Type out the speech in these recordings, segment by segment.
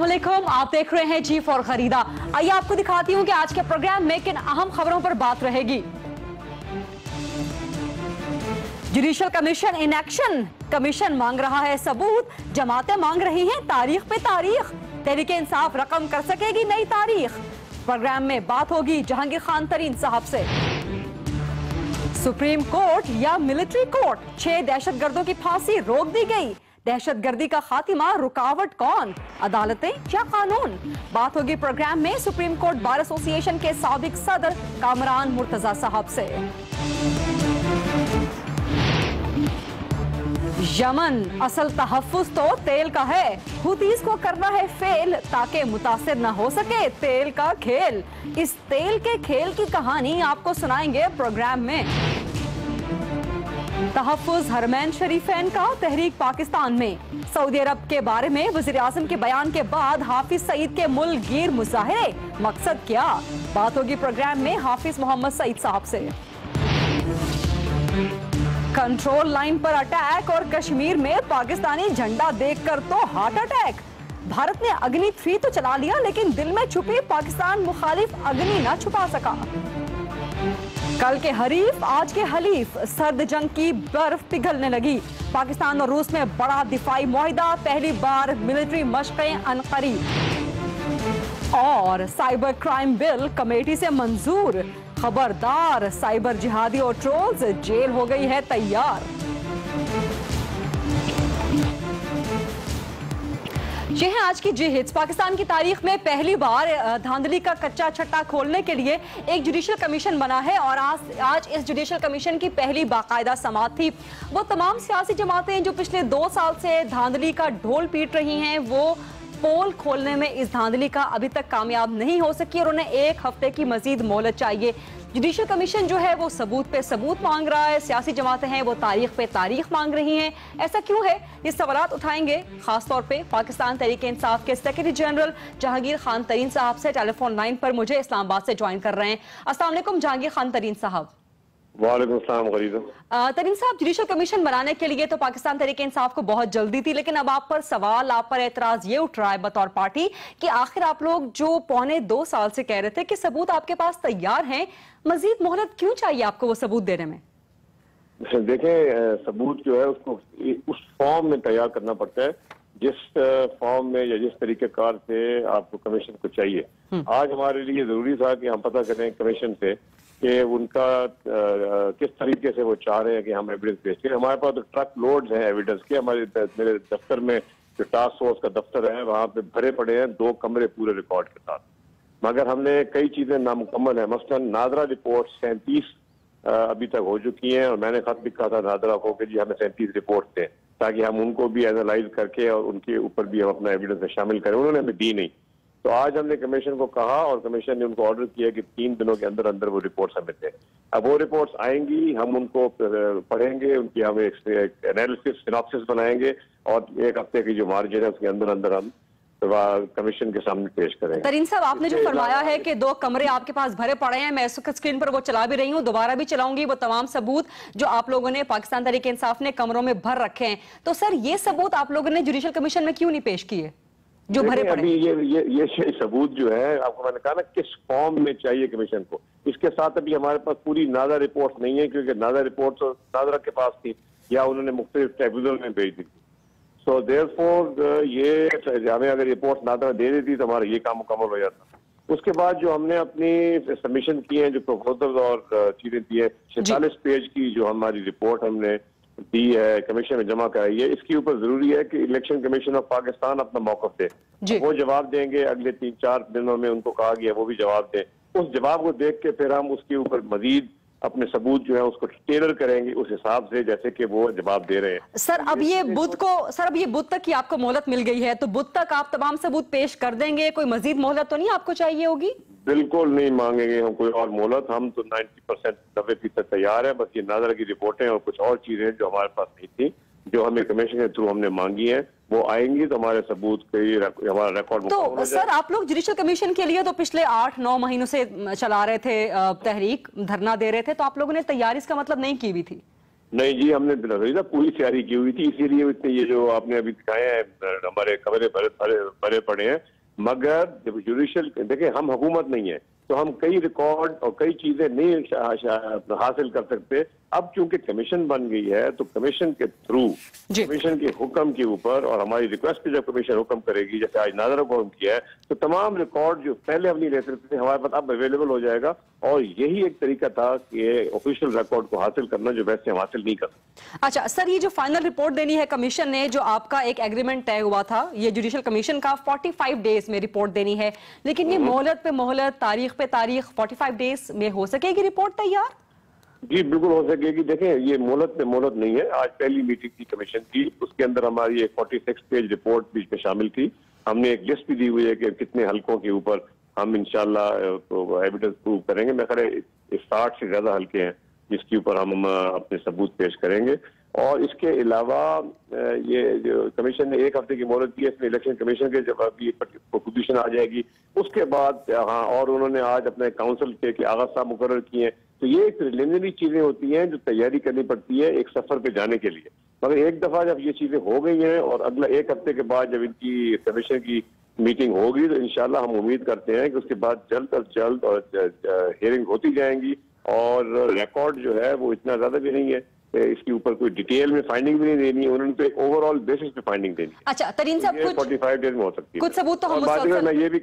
अस्सलामुअलैकुम, आप देख रहे हैं चीफ और खरीदा। आइए आपको दिखाती हूं कि आज के प्रोग्राम में किन अहम खबरों पर बात रहेगी। Judicial commission in action, commission मांग रहा है सबूत, जमातें मांग रही हैं तारीख पे तारीख, तहरीके इंसाफ रकम कर सकेगी नई तारीख। प्रोग्राम में बात होगी जहांगीर खान तरीन साहब से। सुप्रीम कोर्ट या मिलिट्री कोर्ट, 6 दहशतगर्दों की फांसी रोक दी गई। दहशतगर्दी का खात्मा रुकावट कौन, अदालतें या कानून? बात होगी प्रोग्राम में सुप्रीम कोर्ट बार एसोसिएशन के साबिक सदर कामरान मुर्तजा साहब से। यमन, असल तहफ्फुज तो तेल का है, हुतीज को करना है फेल ताकि मुतासिर न हो सके तेल का खेल। इस तेल के खेल की कहानी आपको सुनाएंगे प्रोग्राम में। तहफ्फुज हरमैन शरीफैन का तहरीक पाकिस्तान में, सऊदी अरब के बारे में वज़ीर आज़म के बयान के बाद हाफिज सईद के मुल्क गिर मुजाहिरे, मकसद क्या? बात होगी प्रोग्राम में हाफिज मोहम्मद सईद साहब से। कंट्रोल लाइन पर अटैक और कश्मीर में पाकिस्तानी झंडा देखकर तो हार्ट अटैक। भारत ने अग्नि 3 तो चला लिया, लेकिन दिल में छुपी पाकिस्तान मुखालिफ अग्नि न छुपा सका। कल के हरीफ आज के हलीफ, सर्द जंग की बर्फ पिघलने लगी। पाकिस्तान और रूस में बड़ा दिफाई मुआहिदा, पहली बार मिलिट्री मशक़ें अनक़रीब। और साइबर क्राइम बिल कमेटी से मंजूर, खबरदार साइबर जिहादी और ट्रोल्स, जेल हो गई है तैयार। ये है आज की जी हिट्स। पाकिस्तान की तारीख में पहली बार धांधली का कच्चा छट्टा खोलने के लिए एक जुडिशल कमीशन बना है और आज इस जुडिशल कमीशन की पहली बाकायदा समाअत थी। वो तमाम सियासी जमातें जो पिछले 2 साल से धांधली का ढोल पीट रही हैं, वो पोल खोलने में इस धांधली का अभी तक कामयाब नहीं हो सकी और उन्हें 1 हफ्ते की मजीद मोहलत चाहिए। जुडिशल कमीशन जो है वो सबूत पे सबूत मांग रहा है, सियासी जमातें हैं वो तारीख पे तारीख मांग रही हैं। ऐसा क्यों है, ये सवालात उठाएंगे खासतौर पे पाकिस्तान तहरीक इंसाफ के सेक्रेटरी जनरल जहांगीर खान तरीन साहब से। टेलीफोन लाइन पर मुझे इस्लामाबाद से ज्वाइन कर रहे हैं। अस्सलाम वालेकुम जहांगीर खान तरीन साहब। वालेकुम सलाम गरीब। तरीन साहब, जुडिशल कमीशन बनाने के लिए तो पाकिस्तान तहरीक इंसाफ को बहुत जल्दी थी, लेकिन अब आप पर सवाल, आप पर एतराज ये उठ रहा है बतौर पार्टी कि आखिर आप लोग जो पौने 2 साल से कह रहे थे कि सबूत आपके पास तैयार हैं, मजीद मोहलत क्यों चाहिए आपको वो सबूत देने में? देखें, सबूत जो है उसको उस फॉर्म में तैयार करना पड़ता है जिस फॉर्म में या जिस तरीकेकार से आपको कमीशन को चाहिए। आज हमारे लिए जरूरी था कि हम पता करें कमीशन से कि उनका किस तरीके से वो चाह रहे हैं कि हम एविडेंस पेश करें। हमारे पास तो ट्रक लोड्स हैं एविडेंस के। मेरे दफ्तर में जो टास्क फोर्स का दफ्तर है वहाँ पे भरे पड़े हैं 2 कमरे पूरे रिकॉर्ड के साथ, मगर हमने कई चीजें नामुकम्मल है। मसलन नादरा रिपोर्ट 37 अभी तक हो चुकी हैं और मैंने खत लिखा था नादरा को कि जी हमें 37 रिपोर्ट दें ताकि हम उनको भी एनालाइज करके और उनके ऊपर भी हम अपना एविडेंस में शामिल करें। उन्होंने हमें दी नहीं। तो आज हमने कमीशन को कहा और कमीशन ने उनको ऑर्डर किया कि 3 दिनों के अंदर अंदर वो रिपोर्ट्स हमें दें। अब वो रिपोर्ट्स आएंगी, हम उनको पढ़ेंगे, उनकी हम एक एनालिसिस सिनॉप्सिस बनाएंगे और 1 हफ्ते की जो मार्जिन है उसके अंदर अंदर हम कमीशन के सामने पेश करेंगे। तरीन साहब, आपने जो फरमाया है कि 2 कमरे आपके पास भरे पड़े हैं, मैं इस वक्त स्क्रीन पर वो चला भी रही हूँ, दोबारा भी चलाऊंगी, वो तमाम सबूत जो आप लोगों ने पाकिस्तान तहरीक इंसाफ ने कमरों में भर रखे हैं। तो सर, ये सबूत आप लोगों ने जुडिशल कमीशन में क्यों नहीं पेश किए जो भरे पड़े? अभी ये सबूत जो है, आपको मैंने कहा ना किस फॉर्म में चाहिए कमीशन को। इसके साथ अभी हमारे पास पूरी नादरा रिपोर्ट नहीं है, क्योंकि नादरा रिपोर्ट तो नादरा के पास थी या उन्होंने मुख्तलिफ ट्रिब्यूनल में भेज दी थी। सो देयरफॉर ये हमें अगर रिपोर्ट नादरा दे देती तो हमारा ये काम मुकम्मल हो जाता। उसके बाद जो हमने अपनी सबमिशन किए हैं, जो प्रपोजल और चीजें दी है, 46 पेज की जो हमारी रिपोर्ट हमने दी है, कमीशन में जमा कराई है, इसके ऊपर जरूरी है कि इलेक्शन कमीशन ऑफ पाकिस्तान अपना मौकफ दे। वो जवाब देंगे अगले 3-4 दिनों में, उनको कहा गया वो भी जवाब दे। उस जवाब को देख के फिर हम उसके ऊपर मजीद अपने सबूत जो है उसको टेलर करेंगे उस हिसाब से जैसे कि वो जवाब दे रहे हैं। सर, अब ये बुध तक की आपको मोहलत मिल गई है, तो बुध तक आप तमाम सबूत पेश कर देंगे? कोई मजीद मोहलत तो नहीं आपको चाहिए होगी? बिल्कुल नहीं मांगेंगे हम कोई और मोहलत। हम तो 90% 90% तैयार है। बस ये नादरा की रिपोर्टें और कुछ और चीजें जो हमारे पास नहीं थी, जो हमें कमीशन के थ्रू हमने मांगी है, वो आएंगी तो हमारे सबूत के हमारा रिकॉर्ड। तो सर, आप लोग जुडिशल कमीशन के लिए तो पिछले 8-9 महीनों से चला रहे थे तहरीक, धरना दे रहे थे, तो आप लोगों ने तैयारी इसका मतलब नहीं की हुई थी? नहीं जी, हमने पूरी तैयारी की हुई थी, इसीलिए इतने ये जो आपने अभी दिखाए हैं हमारे कमरे भरे पड़े हैं। मगर जब जुडिशियल, देखिए हम हुकूमत नहीं है तो हम कई रिकॉर्ड और कई चीजें नहीं हासिल कर सकते। अब चूंकि कमीशन बन गई है तो कमीशन के थ्रू, कमीशन के हुक्म के ऊपर और हमारी रिक्वेस्ट पे जब कमीशन हुक्म करेगी, जैसे आज नाजरा को हुक्म किया है, तो तमाम रिकॉर्ड जो पहले हम नहीं ले सकते थे हमारे पास अब अवेलेबल हो जाएगा। और यही एक तरीका था कि ऑफिशियल रिकॉर्ड को हासिल करना जो वैसे हम हासिल नहीं कर सकते। अच्छा सर, ये जो फाइनल रिपोर्ट देनी है कमीशन ने, जो आपका एक एग्रीमेंट तय हुआ था, ये जुडिशियल कमीशन का 45 डेज में रिपोर्ट देनी है, लेकिन ये मोहलत पे मोहलत, तारीख पे तारीख, 45 डेज में हो सकेगी रिपोर्ट तैयार? जी बिल्कुल हो सकेगी। देखें, ये मोहलत पे मोहलत नहीं है। आज पहली मीटिंग थी कमीशन की, उसके अंदर हमारी एक 46 पेज रिपोर्ट बीच में शामिल थी। हमने एक लिस्ट भी दी हुई है कि कितने हलकों के ऊपर हम इंशाल्लाह तो एविडेंस प्रूव करेंगे। मैं खैर 60 से ज्यादा हलके हैं जिसके ऊपर हम अपने सबूत पेश करेंगे। और इसके अलावा ये जो कमीशन ने 1 हफ्ते की मोहलत दी है, इसमें इलेक्शन कमीशन के जब अभी पोजीशन आ जाएगी उसके बाद, हाँ, और उन्होंने आज अपने काउंसिल के आगा साहब मुकर्रर किए हैं। तो ये एक प्रिलिमिनरी चीजें होती हैं जो तैयारी करनी पड़ती है एक सफर पे जाने के लिए। मगर एक दफा जब ये चीजें हो गई हैं और अगला 1 हफ्ते के बाद जब इनकी कमीशन की मीटिंग होगी तो इंशाल्लाह हम उम्मीद करते हैं कि उसके बाद जल्द अज जल्द और हियरिंग होती जाएंगी। और रिकॉर्ड जो है वो इतना ज्यादा भी नहीं है, इसके ऊपर कोई डिटेल में फाइंडिंग भी नहीं देनी है, उन्होंने तो एक ओवरऑल बेसिस पे फाइंडिंग देनी है। अच्छा तरीन साहब, कुछ 45 डेज में हो सकती है। कुछ सबूत तो हम बाद में मैं ये भी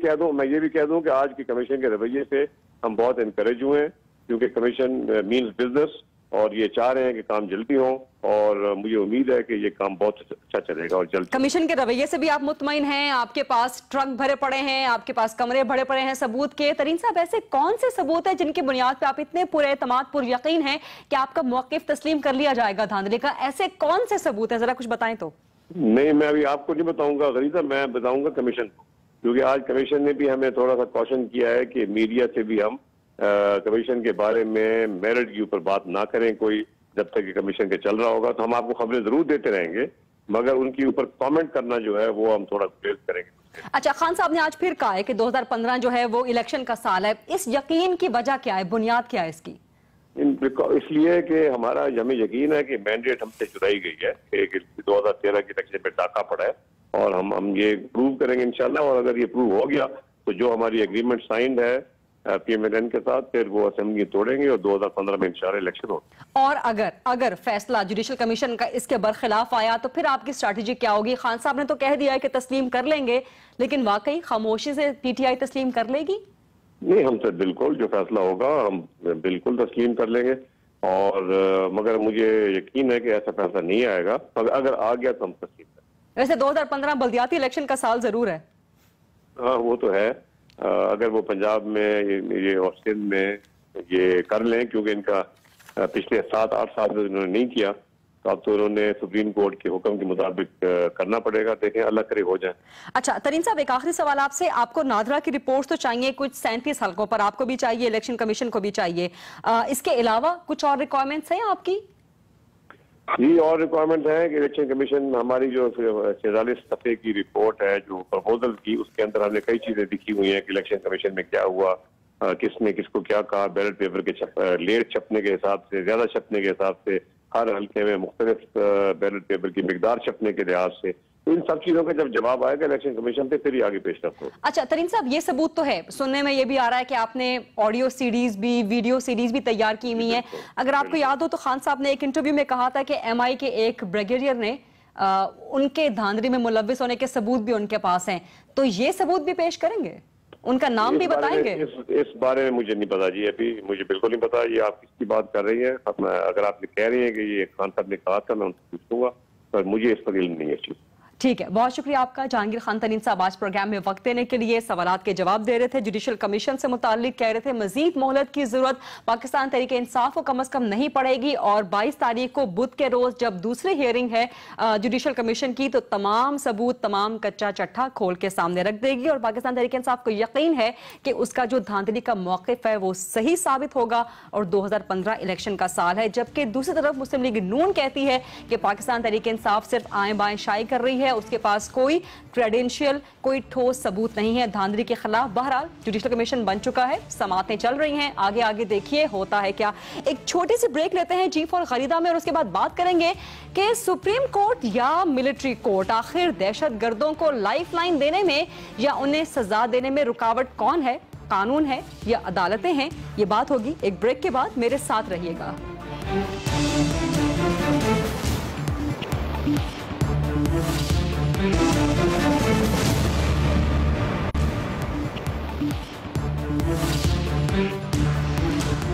कह दूं कि आज की कमीशन के रवैये से हम बहुत इनकरेज हुए हैं, क्योंकि कमीशन मीन्स बिजनेस और ये चाह रहे हैं कि काम जल्दी हो, और मुझे उम्मीद है कि ये काम बहुत अच्छा चलेगा और जल्द। कमीशन के रवैये से भी आप मुतमईन हैं? आपके पास ट्रक भरे पड़े हैं, आपके पास कमरे भरे पड़े हैं सबूत के। तरीन साहब, ऐसे कौन से सबूत है जिनकी बुनियाद पे आप इतने पूरे एतमाद पुर यकीन हैं कि आपका मौकिफ तस्लीम कर लिया जाएगा धांधली का? ऐसे कौन से सबूत है, जरा कुछ बताएं तो। नहीं, मैं अभी आपको नहीं बताऊंगा गरीब, मैं बताऊंगा कमीशन को, क्योंकि आज कमीशन ने भी हमें थोड़ा सा कॉशन किया है कि मीडिया से भी हम कमीशन के बारे में मेरिट के ऊपर बात ना करें कोई, जब तक ये कमीशन के चल रहा होगा। तो हम आपको खबरें जरूर देते रहेंगे, मगर उनके ऊपर कमेंट करना जो है वो हम थोड़ा गुरेज करेंगे। अच्छा, खान साहब ने आज फिर कहा है कि 2015 जो है वो इलेक्शन का साल है। इस यकीन की वजह क्या है, बुनियाद क्या है इसकी? इसलिए कि हमारा हमें यकीन है कि मैंडेट हमसे चुराई गई है, कि 2013 के इलेक्शन में डाका पड़ा है, और हम ये प्रूव करेंगे इंशाल्लाह। और अगर ये प्रूव हो गया तो जो हमारी एग्रीमेंट साइंड है PMLN के साथ, फिर वो असेंबली तोड़ेंगे और 2015 में इंशाल्लाह इलेक्शन हो। और अगर फैसला जुडिशियल कमीशन का इसके बरखिलाफ आया तो फिर आपकी स्ट्रैटेजी क्या होगी? खान साहब ने तो कह दिया है कि तस्लीम कर लेंगे, लेकिन वाकई खामोशी से PTI तस्लीम कर लेगी? नहीं, हमसे बिल्कुल जो फैसला होगा हम बिल्कुल तस्लीम कर लेंगे। और मगर मुझे यकीन है कि ऐसा फैसला नहीं आएगा, मगर अगर आ गया तो हम तस्लीम करेंगे। वैसे 2015 बल्दियाती इलेक्शन का साल जरूर है। हाँ, वो तो है। अगर वो पंजाब में ये और सिंध में ये कर लें, क्योंकि इनका पिछले 7-8 साल से इन्होंने नहीं किया, तो अब तो उन्होंने सुप्रीम कोर्ट के हुक्म के मुताबिक करना पड़ेगा। देखें, अल्लाह करे हो जाए। अच्छा तरीन साहब, एक आखिरी सवाल आपसे। आपको नादरा की रिपोर्ट तो चाहिए कुछ 37 हलकों पर, आपको भी चाहिए, इलेक्शन कमीशन को भी चाहिए। इसके अलावा कुछ और रिक्वायरमेंट्स हैं आपकी? जी, और रिक्वायरमेंट है कि इलेक्शन कमीशन, हमारी जो 46 सफ़े की रिपोर्ट है जो प्रपोजल की, उसके अंदर हमने कई चीजें लिखी हुई हैं कि इलेक्शन कमीशन में क्या हुआ, किसने किसको क्या कहा, बैलेट पेपर के लेट छपने के हिसाब से, ज्यादा छपने के हिसाब से, हर हल्के में मुख्तलिफ बैलेट पेपर की मिकदार छपने के लिहाज से। तो इन सब चीजों का जब जवाब आएगा इलेक्शन कमीशन पे, फिर ही आगे पेशरफ्त हो। अच्छा तरीन साहब, ये सबूत तो है, सुनने में ये भी आ रहा है कि आपने ऑडियो सीरीज भी, वीडियो सीरीज भी तैयार की हुई है। अगर आपको याद हो तो खान साहब ने एक इंटरव्यू में कहा था कि MI के एक ब्रिगेडियर ने उनके धांधली में मुलव्विस होने के सबूत भी उनके पास हैं, तो ये सबूत भी पेश करेंगे, उनका नाम भी बताएंगे? इस बारे में मुझे नहीं पता जी, अभी मुझे बिल्कुल नहीं पता। ये आप किसकी बात कर रही है? अगर आप कह रही हैं कि ये खान साहब ने कहा था, मैं उनसे पूछूंगा, पर मुझे इस पर इल्म नहीं है चीज। ठीक है, बहुत शुक्रिया आपका जहांगीर खान तरीन साहब, आज प्रोग्राम में वक्त देने के लिए। सवालात के जवाब दे रहे थे, जुडिशियल कमीशन से मुताल्लिक कह रहे थे मजीद मोहलत की जरूरत पाकिस्तान तहरीक इंसाफ को कम अज कम नहीं पड़ेगी, और 22 तारीख को बुध के रोज जब दूसरी हियरिंग है जुडिशियल कमीशन की, तो तमाम सबूत, तमाम कच्चा चट्टा खोल के सामने रख देगी, और पाकिस्तान तहरीक इंसाफ को यकीन है कि उसका जो धांधली का मौकिफ है वो सही साबित होगा और 2015 इलेक्शन का साल है। जबकि दूसरी तरफ मुस्लिम लीग नून कहती है कि पाकिस्तान तहरीक इंसाफ सिर्फ आए बाएं शाई कर रही है है, उसके पास कोई क्रेडेंशियल, कोई ठोस सबूत नहीं है धांधली के खिलाफ। बहरहाल जुडिशल कमीशन बन चुका है, समातें चल रही हैं, आगे आगे देखिए होता है क्या। एक छोटी सी ब्रेक लेते हैं G4 खरीदा में और उसके बाद बात करेंगे कि सुप्रीम कोर्ट या मिलिट्री कोर्ट आखिर दहशतगर्दों को लाइफलाइन देने में या उन्हें सजा देने में रुकावट कौन है, कानून है या अदालतें हैं? ये बात होगी एक ब्रेक के बाद, मेरे साथ रहिएगा।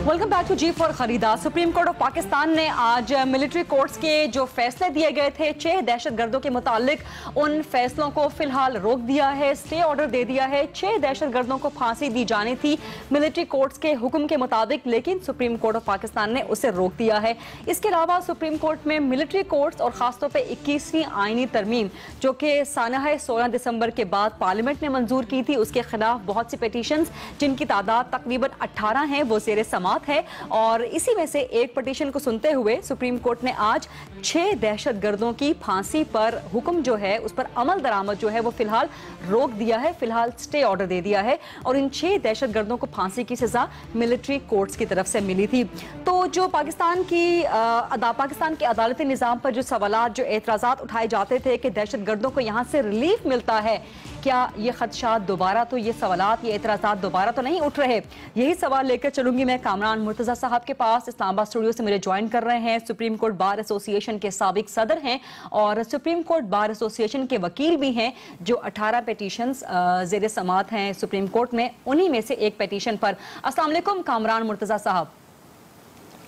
वेलकम बैक टू G4 खरीदा। सुप्रीम कोर्ट ऑफ पाकिस्तान ने आज मिलिट्री कोर्ट्स के जो फैसले दिए गए थे 6 दहशतगर्दों के मुतालिक, उन फैसलों को फिलहाल रोक दिया है, स्टे ऑर्डर दे दिया है। 6 दहशतगर्दों को फांसी दी जानी थी मिलिट्री कोर्ट्स के हुक्म के मुताबिक, लेकिन सुप्रीम कोर्ट ऑफ पाकिस्तान ने उसे रोक दिया है। इसके अलावा सुप्रीम कोर्ट में मिलिट्री कोर्ट्स और खासतौर पर 21वीं आईनी तरमीम जो कि सानह 16 दिसंबर के बाद पार्लियामेंट ने मंजूर की थी, उसके खिलाफ बहुत सी पिटीशंस जिनकी तादाद तकरीबन 18 है वो ज़ेरे समाअत है। और इसी में से एक पिटीशन को सुनते हुए सुप्रीम कोर्ट ने आज 6 दहशतगर्दों की फांसी पर हुक्म जो है उस पर अमल दरामद जो है वो फिलहाल रोक दिया है, फिलहाल स्टे ऑर्डर दे दिया है। और इन 6 दहशतगर्दों को फांसी की सजा मिलिट्री कोर्ट्स की तरफ से मिली थी। तो जो पाकिस्तान के अदालती निज़ाम पर जो सवालात, जो एतराज़ात उठाए जाते थे कि दहशतगर्दों को यहाँ से रिलीफ मिलता है, क्या ये खदशात दोबारा, तो ये सवालात, ये एतराज़ात दोबारा तो नहीं उठ रहे? यही सवाल लेकर चलूंगी मैं कामरान मुर्तज़ा साहब के पास। इस्लामाबाद स्टूडियो से मेरे ज्वाइन कर रहे हैं, सुप्रीम कोर्ट बार एसोसिएशन के साबिक सदर हैं और सुप्रीम कोर्ट बार एसोसिएशन के वकील भी हैं। जो 18 पिटीशंस ज़ेरे समाअत हैं सुप्रीम कोर्ट में, उन्हीं में से एक पिटीशन पर। अस्सलाम वालेकुम कामरान मुर्तज़ा साहब।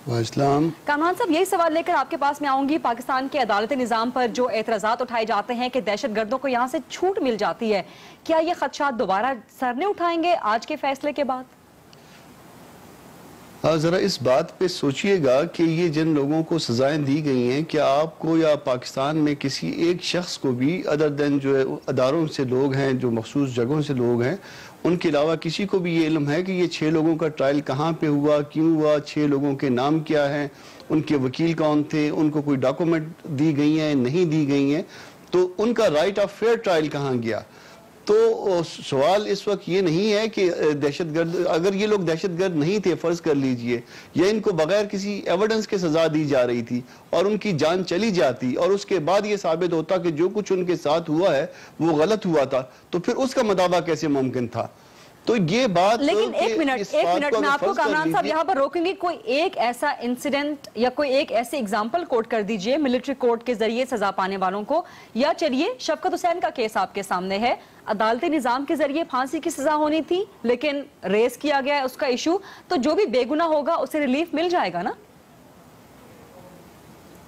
कामरान साहब, यही सवाल लेकर आपके पास मैं आऊंगी। पाकिस्तान के अदालती निज़ाम पर जो एतराज़ात उठाए जाते हैं कि दहशतगर्दों को यहाँ से छूट मिल जाती है, क्या ये खदशात दोबारा सर ने उठाएंगे आज के फैसले के बाद? ज़रा इस बात पे सोचिएगा कि ये जिन लोगों को सजाएं दी गई हैं, क्या आपको या पाकिस्तान में किसी एक शख्स को भी अदर देन जो है अदारों से लोग हैं, जो मखसूस जगहों से लोग हैं, उनके अलावा किसी को भी ये इल्म है कि ये 6 लोगों का ट्रायल कहाँ पे हुआ, क्यों हुआ, 6 लोगों के नाम क्या हैं, उनके वकील कौन थे, उनको कोई डॉक्यूमेंट दी गई हैं, नहीं दी गई हैं, तो उनका राइट ऑफ फेयर ट्रायल कहाँ गया? तो सवाल इस वक्त ये नहीं है कि दहशतगर्द, अगर ये लोग दहशतगर्द नहीं थे फर्ज कर लीजिए, या इनको बगैर किसी एविडेंस के सजा दी जा रही थी और उनकी जान चली जाती और उसके बाद ये साबित होता कि जो कुछ उनके साथ हुआ है वो गलत हुआ था, तो फिर उसका मदावा कैसे मुमकिन था? तो ये बात, लेकिन एक मिनट मैं आपको कामरान साहब यहाँ पर रोकूंगी। कोई एक ऐसा इंसिडेंट या कोई एक ऐसे एग्जांपल कोट कर दीजिए मिलिट्री कोर्ट के जरिए सजा पाने वालों को। या चलिए शफकत हुसैन का केस आपके सामने है, अदालती निजाम के जरिए फांसी की सजा होनी थी लेकिन रेस किया गया है उसका इशू, तो जो भी बेगुनाह होगा उसे रिलीफ मिल जाएगा ना?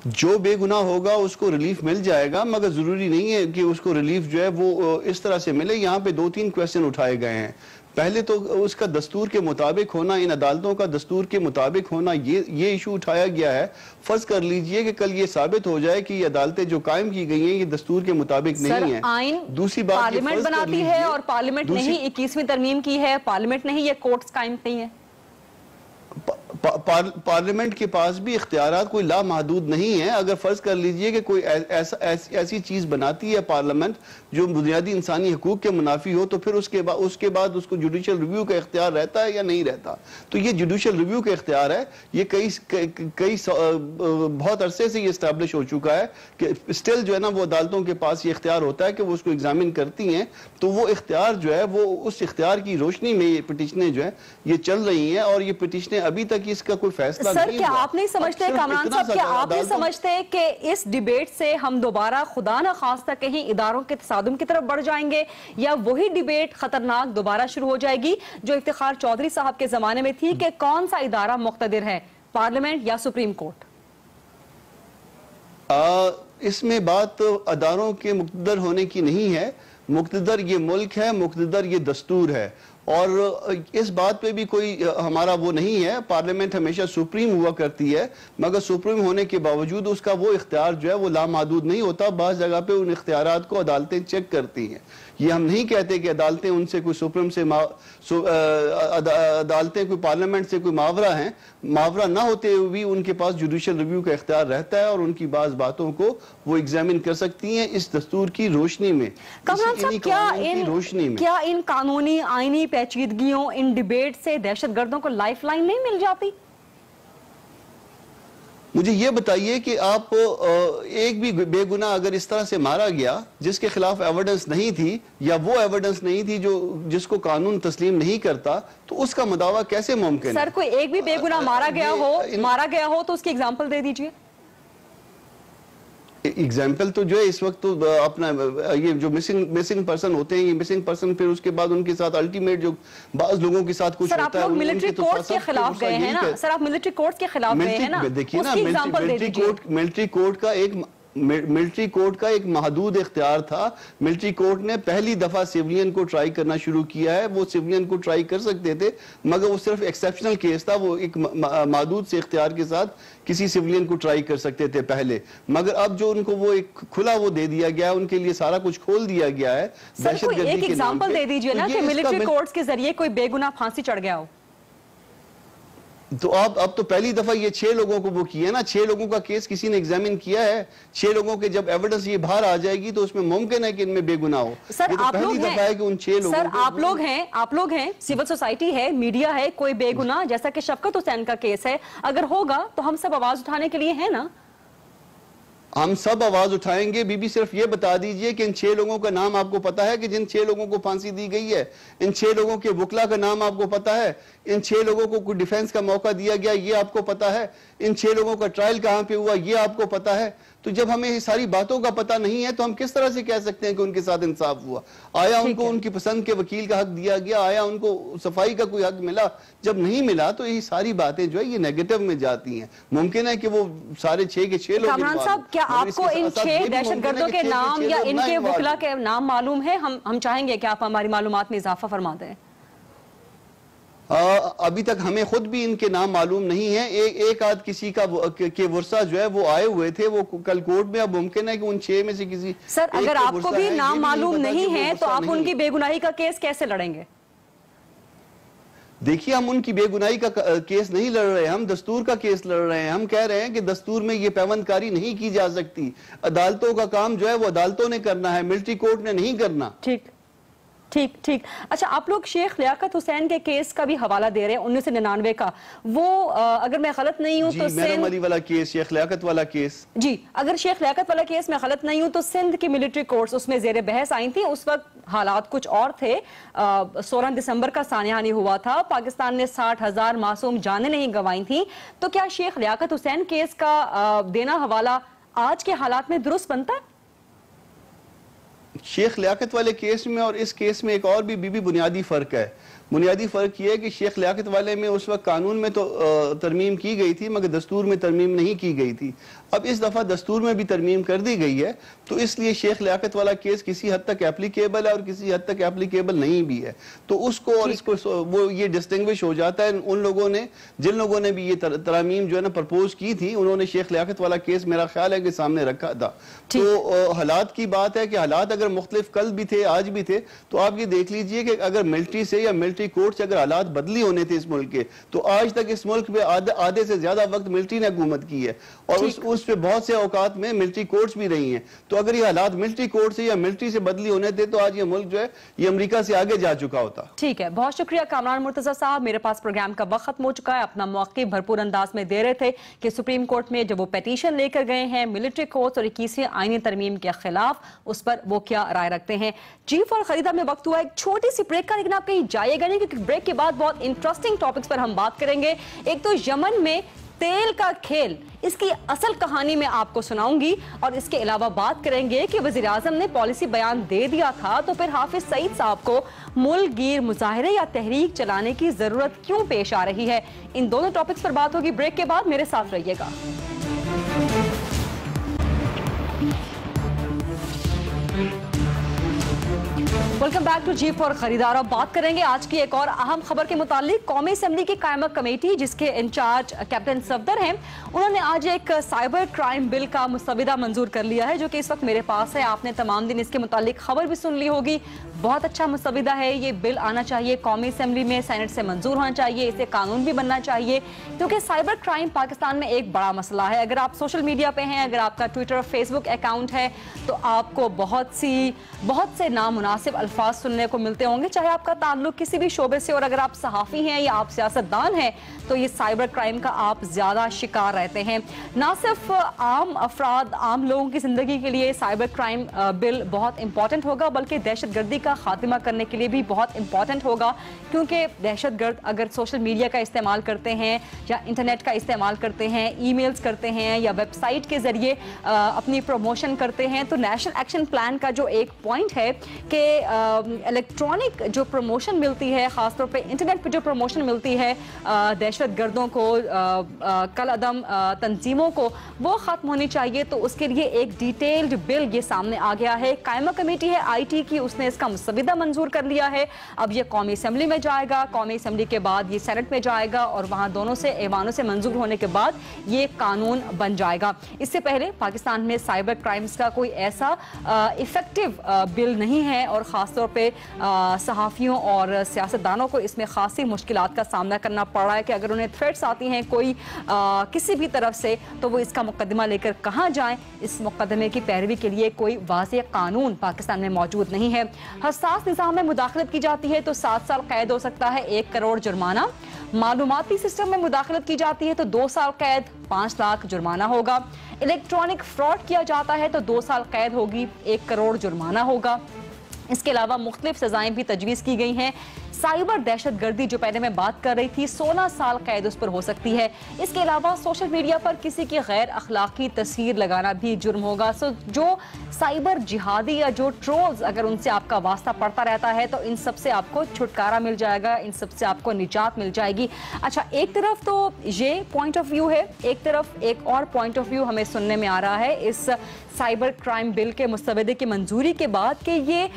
जो बेगुनाह होगा उसको रिलीफ मिल जाएगा, मगर जरूरी नहीं है कि उसको रिलीफ जो है वो इस तरह से मिले। यहाँ पे 2-3 क्वेश्चन उठाए गए हैं। पहले तो उसका दस्तूर के मुताबिक होना, इन अदालतों का दस्तूर के मुताबिक होना, ये इशू उठाया गया है। फर्ज कर लीजिए कि कल ये साबित हो जाए कि ये अदालतें जो कायम की गई हैं ये दस्तूर के मुताबिक नहीं है। आइन दूसरी बात, पार्लियामेंट बनाती है और पार्लियामेंट ने ही 21वीं तरमीम की है, पार्लियामेंट ने ही ये कोर्ट्स कायम नहीं है। पार्लियामेंट के पास भी इख्तियारात कोई लामहदूद नहीं है। अगर फर्ज कर लीजिए कि कोई ऐसी चीज बनाती है पार्लियामेंट जो बुनियादी इंसानी हकूक के मुनाफी हो, तो फिर उसके बाद उसको जुडिशल रिव्यू का इख्तियार रहता है या नहीं रहता? तो ये जुडिशल रिव्यू का इख्तियार है। ये कई बहुत अरसे से ये इस्टेब्लिश हो चुका है कि स्टिल जो है ना वो अदालतों के पास ये इख्तियार होता है कि वो उसको एग्जामिन करती हैं। तो वो इख्तियार जो है वो उस इख्तियार की रोशनी में ये पिटीशनें जो है ये चल रही हैं और ये पिटीशनें अभी तक इसका कोई फैसला सर, क्या आप नहीं समझते कामरान साहब, क्या आप नहीं समझते कि इस डिबेट से हम दोबारा खुदा न खास्ता कहीं इदारों के तसादुम की तरफ बढ़ जाएंगे, या वही डिबेट खतरनाक दोबारा शुरू हो जाएगी जो इफ्तिखार चौधरी साहब के जमाने में थी कि कौन सा इदारा मुख्तदिर है, पार्लियामेंट या सुप्रीम कोर्ट? इसमें बात अदारों के मुख्तदर होने की नहीं है। मुख्तदर ये मुल्क है, मुख्तदर ये दस्तूर है, और इस बात पे भी कोई हमारा वो नहीं है। पार्लियामेंट हमेशा सुप्रीम हुआ करती है, मगर सुप्रीम होने के बावजूद उसका वो इख्तियार जो है वो लामहदूद नहीं होता। बाज़ जगह पे उन इख्तियारात को अदालतें चेक करती हैं। ये हम नहीं कहते कि अदालतें उनसे कोई सुप्रीम से अदालतें कोई पार्लियामेंट से कोई मावरा है, मावरा ना होते हुए भी उनके पास जुडिशल रिव्यू का इख्तियार रहता है और उनकी बाज़ बातों को वो एग्जामिन कर सकती हैं इस दस्तूर की रोशनी में। क्या इन कानूनी आईनी पेचीदगियों, इन डिबेट से दहशतगर्दों को लाइफलाइन नहीं मिल जाती? मुझे ये बताइए कि आप एक भी बेगुनाह अगर इस तरह से मारा गया जिसके खिलाफ एविडेंस नहीं थी या वो एविडेंस नहीं थी जो जिसको कानून तस्लीम नहीं करता, तो उसका मुदावा कैसे मुमकिन है? सर, कोई एक भी बेगुनाह मारा गया हो तो उसकी एग्जांपल दे दीजिए। एग्जाम्पल तो जो है इस वक्त तो अपना ये जो मिसिंग पर्सन होते हैं, ये मिसिंग पर्सन फिर उसके बाद उनके साथ अल्टीमेट जो बाज लोगों के साथ कुछ होता है। आप मिलिट्री कोर्ट्स के खिलाफ गए हैं ना सर, आप मिलिट्री कोर्ट्स के खिलाफ गए हैं ना, देखिए ना मिलिट्री कोर्ट का एक महदूद इख्तियार था। मिलिट्री कोर्ट ने पहली दफा सिविलियन को ट्राई करना शुरू किया है। वो सिविलियन को ट्राई कर सकते थे मगर वो सिर्फ एक्सेप्शनल केस था, वो एक महदूद से इख्तियार के साथ किसी सिविलियन को ट्राई कर सकते थे पहले, मगर अब जो उनको वो एक खुला वो दे दिया गया है, उनके लिए सारा कुछ खोल दिया गया है। दहशतगर्दी एक एग्जांपल दे दीजिए ना कि मिलिट्री कोर्ट्स के जरिए कोई बेगुनाह फांसी चढ़ गया हो। तो अब तो पहली दफा ये 6 लोगों को वो किया ना, 6 लोगों का केस किसी ने एग्जामिन किया है। 6 लोगों के जब एविडेंस ये बाहर आ जाएगी तो उसमें मुमकिन है कि इनमें बेगुनाह हो। सर, ये तो पहली दफा है कि उन 6 लोगों सर आप लोग हैं, सिविल सोसाइटी है, मीडिया है, कोई बेगुनाह जैसा कि शफकत हुसैन का केस है, अगर होगा तो हम सब आवाज उठाने के लिए है ना? हम सब आवाज उठाएंगे। बीबी सिर्फ ये बता दीजिए कि इन 6 लोगों का नाम आपको पता है कि जिन 6 लोगों को फांसी दी गई है? इन 6 लोगों के वकला का नाम आपको पता है? इन 6 लोगों को कोई डिफेंस का मौका दिया गया ये आपको पता है? इन 6 लोगों का ट्रायल कहां पे हुआ ये आपको पता है? तो जब हमें ये सारी बातों का पता नहीं है तो हम किस तरह से कह सकते हैं कि उनके साथ इंसाफ हुआ? आया उनको उनकी पसंद के वकील का हक दिया गया? आया उनको सफाई का कोई हक मिला? जब नहीं मिला तो ये सारी बातें जो है ये नेगेटिव में जाती हैं। मुमकिन है कि वो सारे 6 के 6 लोग। कामरान साहब, क्या आपको इन 6 दहशतगर्दों के नाम या इनके वकला के नाम मालूम है? हम चाहेंगे कि आप हमारी मालूमात में इजाफा फरमा दें। अभी तक हमें खुद भी इनके नाम मालूम नहीं है। एक आध किसी का के वर्षा जो है वो आए हुए थे, वो कल कोर्ट में। अब मुमकिन है कि उन 6 में से किसी। सर, अगर आपको भी नाम मालूम नहीं है तो आप उनकी बेगुनाही का केस कैसे लड़ेंगे? देखिए, हम उनकी बेगुनाही का केस नहीं लड़ रहे, हम दस्तूर का केस लड़ रहे हैं। हम कह रहे हैं कि दस्तूर में ये पैवंदकारी नहीं की जा सकती। अदालतों का काम जो है वो अदालतों ने करना है, मिलिट्री कोर्ट ने नहीं करना। ठीक। अच्छा, आप लोग शेख लियाकत हुसैन के केस का भी हवाला दे रहे हैं 1999 का। वो अगर मैं गलत नहीं हूं तो मैडम अली वाला केस, शेख लियाकत वाला केस जी, अगर शेख लियाकत वाला केस मैं गलत नहीं हूं तो सिंध की मिलिट्री कोर्ट्स उसमें जेर बहस आई थी। उस वक्त हालात कुछ और थे। 16 दिसंबर का सानियानी हुआ था। पाकिस्तान ने 60,000 मासूम जानें नहीं गंवाई थी। तो क्या शेख लियाकत हुसैन केस का देना हवाला आज के हालात में दुरुस्त बनता है? शेख लियाकत वाले केस में और इस केस में एक और भी बुनियादी फर्क है। बुनियादी फर्क यह है कि शेख लियाकत वाले में उस वक्त कानून में तो तरमीम की गई थी मगर दस्तूर में तरमीम नहीं की गई थी। अब इस दफा दस्तूर में भी तरमीम कर दी गई है, तो इसलिए शेख लियाकत वाला केस किसी हद तक एप्लीकेबल है और किसी हद तक एप्लीकेबल नहीं भी है। तो उसको और इसको वो ये डिस्टिंग्विश हो जाता है। उन लोगों ने जिन लोगों ने भी ये तरमीम जो है ना प्रपोज की थी, उन्होंने शेख लियाकत वाला केस मेरा ख्याल है कि सामने रखा था। तो हालात की बात है कि हालात अगर मुख्तलिफ कल भी थे आज भी थे, तो आप ये देख लीजिए कि अगर मिलिट्री से या मिलिट्री कोर्ट से अगर हालात बदली होने थे इस मुल्क के, तो आज तक इस मुल्क में आधे से ज्यादा वक्त मिलिट्री ने हुकूमत की है और उस पे बहुत से औकात में मिलिट्री कोर्ट्स भी रही हैं। तो अगर ये हालात मिलिट्री कोर्ट से या मिलिट्री से बदली होने थे तो आज ये मुल्क जो है ये अमेरिका से आगे जा चुका होता। ठीक है, बहुत शुक्रिया कामरान मुर्तजा साहब। मेरे पास प्रोग्राम का वक्त खत्म हो चुका है। अपना मौक़िफ़ भरपूर अंदाज में दे रहे थे कि सुप्रीम कोर्ट में जब वो पिटीशन लेकर गए हैं मिलिट्री कोर्ट्स और 21वीं आईनी तरमीम के खिलाफ, उस पर वो क्या राय रखते हैं। चीफ और खरीदा में वक्त हुआ एक छोटी सी ब्रेक का, लेकिन आप कहीं जाइएगा नहीं क्योंकि ब्रेक के बाद बहुत इंटरेस्टिंग टॉपिक्स पर हम बात करेंगे। एक तो यमन में तेल का खेल, इसकी असल कहानी मैं आपको सुनाऊंगी और इसके अलावा बात करेंगे कि वज़ीर आज़म ने पॉलिसी बयान दे दिया था तो फिर हाफिज सईद साहब को मुल्क गिर मुजाहिरे या तहरीक चलाने की जरूरत क्यों पेश आ रही है। इन दोनों टॉपिक्स पर बात होगी ब्रेक के बाद। मेरे साथ रहिएगा। वेलकम बैक टू जी फॉर खरीदार। अब बात करेंगे आज की एक और अहम खबर के मुतालिक। कौमी असेंबली की कायमत कमेटी जिसके इंचार्ज कैप्टन सफदर हैं, उन्होंने आज एक साइबर क्राइम बिल का मुसविदा मंजूर कर लिया है जो कि इस वक्त मेरे पास है। आपने तमाम दिन इसके मुतालिक खबर भी सुन ली होगी। बहुत अच्छा मुसविदा है, ये बिल आना चाहिए कौमी असेंबली में, सेनेट से मंजूर होना चाहिए, इसे कानून भी बनना चाहिए क्योंकि साइबर क्राइम पाकिस्तान में एक बड़ा मसला है। अगर आप सोशल मीडिया पे हैं, अगर आपका ट्विटर फेसबुक अकाउंट है तो आपको बहुत से नामुनासिब अल्फाज सुनने को मिलते होंगे, चाहे आपका ताल्लुक किसी भी शोबे से, और अगर आप सहाफ़ी हैं या आप सियासतदान हैं तो ये साइबर क्राइम का आप ज़्यादा शिकार रहते हैं। ना सिर्फ आम अफराद, आम लोगों की ज़िंदगी के लिए साइबर क्राइम बिल बहुत इंपॉर्टेंट होगा, बल्कि दहशत गर्दी का खात्मा करने के लिए भी बहुत इंपॉर्टेंट होगा क्योंकि दहशत गर्द अगर सोशल मीडिया का इस्तेमाल करते हैं या इंटरनेट का इस्तेमाल करते हैं, ईमेल्स करते हैं या वेबसाइट के ज़रिए अपनी प्रमोशन करते हैं, तो नेशनल एक्शन प्लान का जो एक पॉइंट है कि इलेक्ट्रॉनिक जो प्रमोशन मिलती है, ख़ासतौर पे इंटरनेट पे जो प्रमोशन मिलती है दहशत गर्दों को, कल अदम तंजीमों को, वो ख़त्म होनी चाहिए। तो उसके लिए एक डिटेल्ड बिल ये सामने आ गया है। कायमा कमेटी है IT की, उसने इसका मुसविदा मंजूर कर लिया है। अब ये कौमी असेंबली में जाएगा, कौमी असेंबली के बाद ये सेनेट में जाएगा और वहाँ दोनों से ऐवानों से मंजूर होने के बाद ये कानून बन जाएगा। इससे पहले पाकिस्तान में साइबर क्राइम्स का कोई ऐसा इफेक्टिव बिल नहीं है और ख़ासतौर पे सहाफ़ियों और सियासतदानों को इसमें खासी मुश्किलात का सामना करना पड़ रहा है कि अगर उन्हें थ्रेट्स आती हैं कोई किसी भी तरफ से तो वो इसका मुकदमा लेकर कहाँ जाएं। इस मुकदमे की पैरवी के लिए कोई वाज़ेह कानून पाकिस्तान में मौजूद नहीं है। हसास निज़ाम में मुदाखलत की जाती है तो 7 साल कैद हो सकता है, 1 करोड़ जुर्माना। मालूमाती सिस्टम में मुदाखलत की जाती है तो 2 साल कैद, 5 लाख जुर्माना होगा। इलेक्ट्रॉनिक फ्रॉड किया जाता है तो 2 साल कैद होगी, 1 करोड़ जुर्माना होगा। इसके अलावा मुख्तलिफ सजाएं भी तजवीज़ की गई हैं। साइबर दहशत गर्दी जो पहले मैं बात कर रही थी, 16 साल कैद उस पर हो सकती है। इसके अलावा सोशल मीडिया पर किसी की गैर अखलाकी तस्वीर लगाना भी जुर्म होगा। सो जो साइबर जिहादी या जो ट्रोल्स, अगर उनसे आपका वास्ता पड़ता रहता है तो इन सब से आपको छुटकारा मिल जाएगा, इन सब से आपको निजात मिल जाएगी। अच्छा, एक तरफ तो ये पॉइंट ऑफ व्यू है, एक तरफ एक और पॉइंट ऑफ व्यू हमें सुनने में आ रहा है इस साइबर क्राइम बिल के मुस्तवदे की मंजूरी के बाद कि ये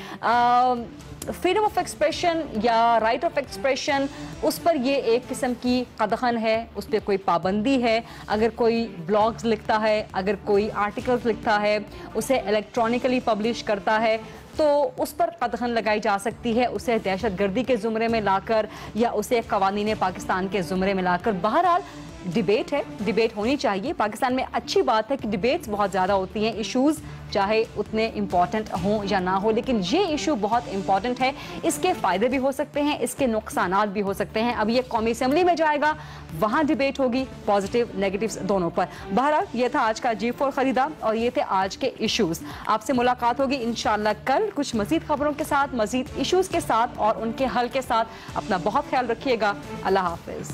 फ्रीडम ऑफ एक्सप्रेशन या राइट ऑफ एक्सप्रेशन, उस पर ये एक किस्म की कदगन है, उस पर कोई पाबंदी है। अगर कोई ब्लॉग्स लिखता है, अगर कोई आर्टिकल्स लिखता है, उसे इलेक्ट्रॉनिकली पब्लिश करता है तो उस पर कदगन लगाई जा सकती है, उसे दहशत गर्दी के ज़ुमरे में लाकर या उसे कवानीन पाकिस्तान के ज़ुमरे में लाकर। बहरहाल डिबेट है, डिबेट होनी चाहिए। पाकिस्तान में अच्छी बात है कि डिबेट्स बहुत ज़्यादा होती हैं, इश्यूज़ चाहे उतने इम्पॉर्टेंट हों या ना हो, लेकिन ये इशू बहुत इंपॉर्टेंट है। इसके फ़ायदे भी हो सकते हैं, इसके नुकसानात भी हो सकते हैं। अब ये कौमी असेंबली में जाएगा, वहाँ डिबेट होगी, पॉजिटिव नेगेटिव्स दोनों पर। बहरहाल ये था आज का G4 खरीदा और ये थे आज के इश्यूज़। आपसे मुलाकात होगी इंशाल्लाह कल कुछ मज़ीद खबरों के साथ, मज़ीद इश्यूज़ के साथ और उनके हल के साथ। अपना बहुत ख्याल रखिएगा। अल्लाह हाफिज़।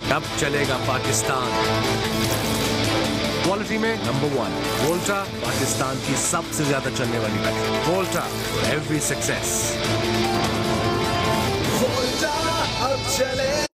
अब चलेगा पाकिस्तान। क्वालिटी में नंबर 1 वोल्टा, पाकिस्तान की सबसे ज्यादा चलने वाली battery. Volta for every success. Volta अब चले